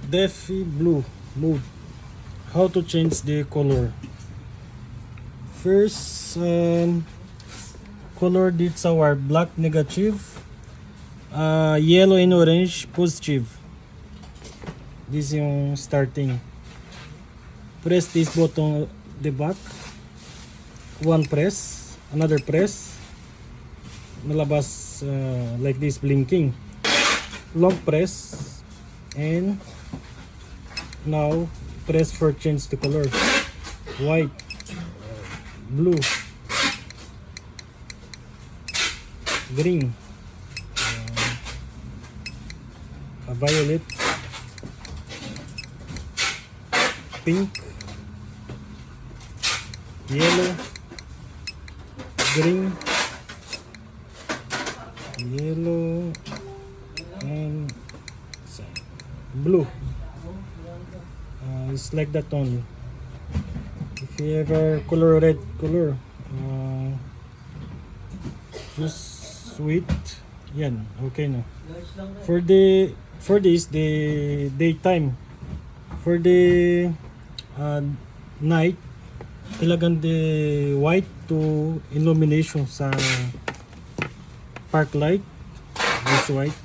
Defi Blue Mode. How to change the color? First, color dito sa wire, black negative, yellow and orange positive. This yung starting. Press this button the back. One press, another press. Nalabas like this blinking. Long press, and now press for change the color. White, blue, green, violet, pink, yellow, green, yellow, and blue. It's like that only. If you ever color red color, just wait. Yan, okay na. For this the daytime. For the night, ilagan the white to illumination sa park light. This white.